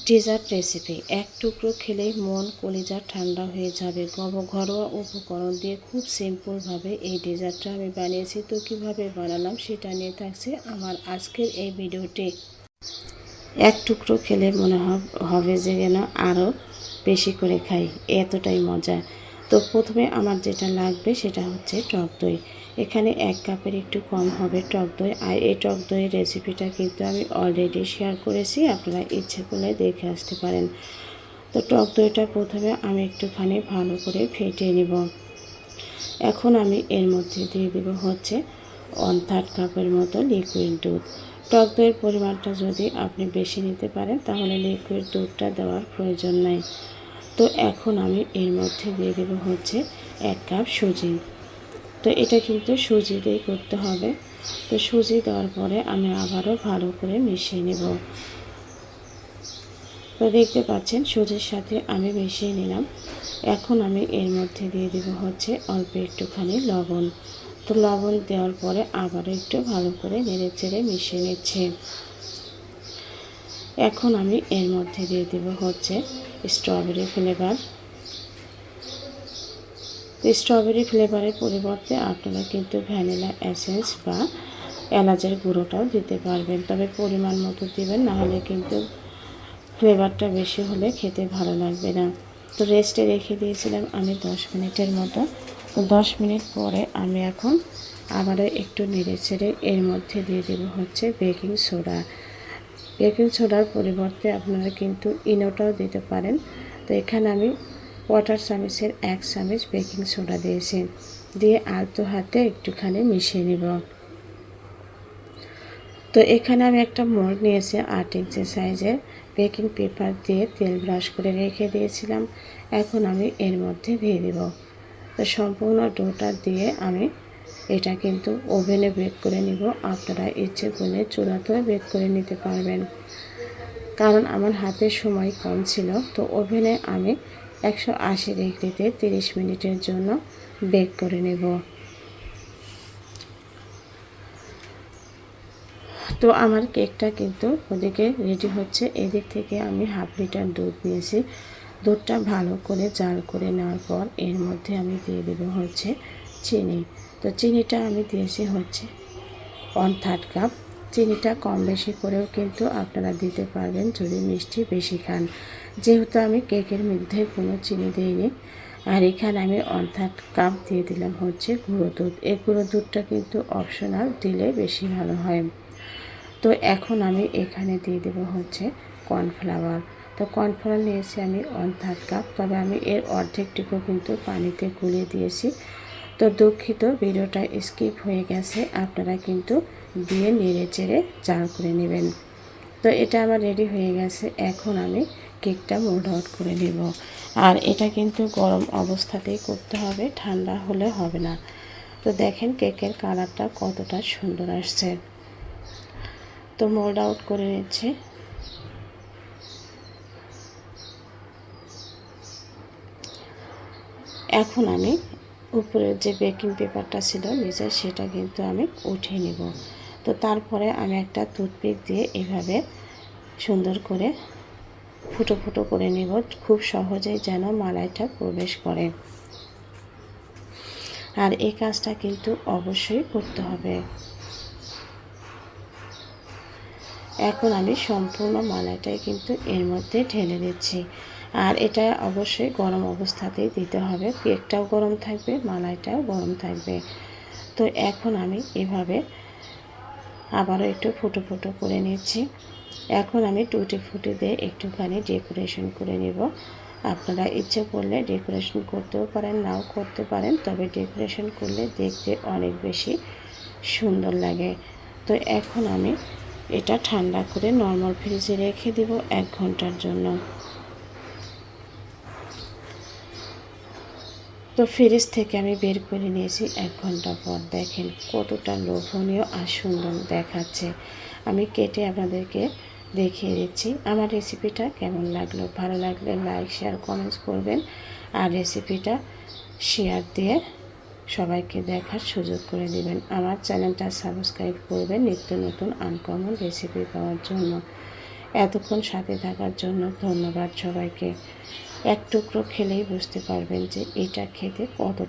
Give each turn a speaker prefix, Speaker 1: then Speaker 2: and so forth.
Speaker 1: Dessert recipe এক টুকরো খেলেই মন কলিজা ঠান্ডা হয়ে যাবে। ঘরোয়া উপকরণ দিয়ে খুব সিম্পলভাবে এই ডেজার্টটা আমি বানিয়েছি। তো কীভাবে বানালাম সেটা নিয়ে থাকছে আমার আজকের এই ভিডিওটি। এক টুকরো খেলে মনে হবে যে যেন আরও বেশি করে খাই, এতটাই মজা। তো প্রথমে আমার যেটা লাগবে সেটা হচ্ছে টক দই। এখানে 1 কাপের একটু কম হবে টক দই। আর এই টক দইয়ের রেসিপিটা কিন্তু আমি অলরেডি শেয়ার করেছি, আপনারা ইচ্ছে করলে দেখে আসতে পারেন। তো টক দইটা প্রথমে আমি একটুখানি ভালো করে ফেটিয়ে নিব। এখন আমি এর মধ্যে দিয়ে দেব হচ্ছে 1/3 কাপের মতো লিকুইড দুধ। টক দইয়ের পরিমাণটা যদি আপনি বেশি নিতে পারেন তাহলে লিকুইড দুধটা দেওয়ার প্রয়োজন নাই। তো এখন আমি এর মধ্যে দিয়ে দেব হচ্ছে 1 কাপ সুজি। তো এটা কিন্তু সুজি দিয়েই করতে হবে। তো সুজি দেওয়ার পরে আমি আবারও ভালো করে মিশিয়ে নেব। তো দেখতে পাচ্ছেন সুজির সাথে আমি মিশিয়ে নিলাম। এখন আমি এর মধ্যে দিয়ে দেব হচ্ছে অল্প একটুখানি লবণ। তো লবণ দেওয়ার পরে আবারও একটু ভালো করে নেড়েচেড়ে মিশিয়ে নিচ্ছি। এখন আমি এর মধ্যে দিয়ে দেব হচ্ছে স্ট্রবেরি ফ্লেভার। স্ট্রবেরি ফ্লেভারের পরিবর্তে আপনারা কিন্তু ভ্যানিলা এসেন্স বা এলাচের গুঁড়োটাও দিতে পারবেন, তবে পরিমাণ মতো দিবেন, নাহলে কিন্তু ফ্লেভারটা বেশি হলে খেতে ভালো লাগবে না। তো রেস্টে রেখে দিয়েছিলাম আমি 10 মিনিটের মতো। তো 10 মিনিট পরে আমি এখন আবারও একটু নেড়ে ছেড়ে এর মধ্যে দিয়ে দেব হচ্ছে বেকিং সোডা। বেকিং সোডার পরিবর্তে আপনারা কিন্তু ইনোটাও দিতে পারেন। তো এখানে আমি কোয়ার্টার চামচের 1 চামচ বেকিং সোডা দিয়েছি, দিয়ে আলতো হাতে একটুখানি মিশিয়ে নেব। তো এখানে আমি একটা মোল্ড নিয়েছি 8 ইঞ্চি সাইজের, বেকিং পেপার দিয়ে তেল ব্রাশ করে রেখে দিয়েছিলাম। এখন আমি এর মধ্যে দিয়ে দেব। তো সম্পূর্ণ ডোটা দিয়ে আমি এটা কিন্তু ওভেনে বেক করে নিব। আপনারা ইচ্ছে করলে চুলাতেও বেক করে নিতে পারবেন, কারণ আমার হাতে সময় কম ছিল। তো ওভেনে আমি 180 ডিগ্রিতে 30 মিনিটের জন্য বেক করে নেব। তো আমার কেকটা কিন্তু ওদিকে রেডি হচ্ছে। এদিক থেকে আমি হাফ লিটার দুধ নিয়েছি। দুধটা ভালো করে জাল করে নেওয়ার পর এর মধ্যে আমি দিয়ে দেবো হচ্ছে চিনি। তো চিনিটা আমি দিয়েছি হচ্ছে 1/3 কাপ। চিনিটা কম বেশি করেও কিন্তু আপনারা দিতে পারবেন যদি মিষ্টি বেশি খান। যেহেতু আমি কেকের মধ্যে কোনো চিনি দিইনি। আর এখানে আমি 1/3 কাপ দিয়ে দিলাম হচ্ছে গুঁড়ো দুধ। এই গুঁড়ো দুধটা কিন্তু অপশনাল, দিলে বেশি ভালো হয়। তো এখন আমি এখানে দিয়ে দেবো হচ্ছে কর্নফ্লাওয়ার। তো কর্নফ্লাওয়ার নিয়েছি আমি 1/3 কাপ, তবে আমি এর অর্ধেকটুকু কিন্তু পানিতে গুলিয়ে দিয়েছি। তো দুঃখিত, ভিডিওটা স্কিপ হয়ে গেছে, আপনারা কিন্তু দিয়ে নেড়ে চেড়ে জাল করে নেবেন। তো এটা আমার রেডি হয়ে গেছে। এখন আমি কেকটা মোল্ড আউট করে নেব। আর এটা কিন্তু গরম অবস্থাতেই করতে হবে, ঠান্ডা হলে হবে না। তো দেখেন কেকের কালারটা কতটা সুন্দর আসছে। তো মোল্ড আউট করে নিচ্ছি। এখন আমি উপরের যে বেকিং পেপারটা ছিল নিচে, সেটা কিন্তু আমি উঠিয়ে নেব। তো তারপরে আমি একটা টুথপিক দিয়ে এভাবে সুন্দর করে ফুটো ফুটো করে নেব, খুব সহজেই যেন মালাইটা প্রবেশ করে। আর এই কাজটা কিন্তু অবশ্যই করতে হবে। এখন আমি সম্পূর্ণ মালাইটাই কিন্তু এর মধ্যে ঢেলে দিচ্ছি। আর এটা অবশ্যই গরম অবস্থাতেই দিতে হবে, কেকটাও গরম থাকবে, মালাইটাও গরম থাকবে। তো এখন আমি এভাবে আবারও একটু ফুটো ফুটো করে নিচ্ছি। এখন আমি টুটি ফুটি দিয়ে একটুখানি ডেকোরেশন করে নেব। আপনারা ইচ্ছে করলে ডেকোরেশন করতেও পারেন, নাও করতে পারেন, তবে ডেকোরেশন করলে দেখতে অনেক বেশি সুন্দর লাগে। তো এখন আমি এটা ঠান্ডা করে নর্মাল ফ্রিজে রেখে দেব 1 ঘন্টার জন্য। তো ফ্রিজ থেকে আমি বের করে নিয়েছি 1 ঘন্টা পর। দেখেন কতটা লোভনীয় আর সুন্দর দেখাচ্ছে। আমি কেটে আপনাদেরকে দেখিয়ে দিচ্ছি। আমার রেসিপিটা কেমন লাগলো, ভালো লাগলে লাইক শেয়ার কমেন্টস করবেন। আর রেসিপিটা শেয়ার দিয়ে সবাইকে দেখার সুযোগ করে দিবেন। আমার চ্যানেলটা সাবস্ক্রাইব করবেন নিত্য নতুন আনকমন রেসিপি পাওয়ার জন্য। এতক্ষণ সাথে থাকার জন্য ধন্যবাদ সবাইকে। এক টুকরো খেলেই বুঝতে পারবেন যে এটা খেতে কতটা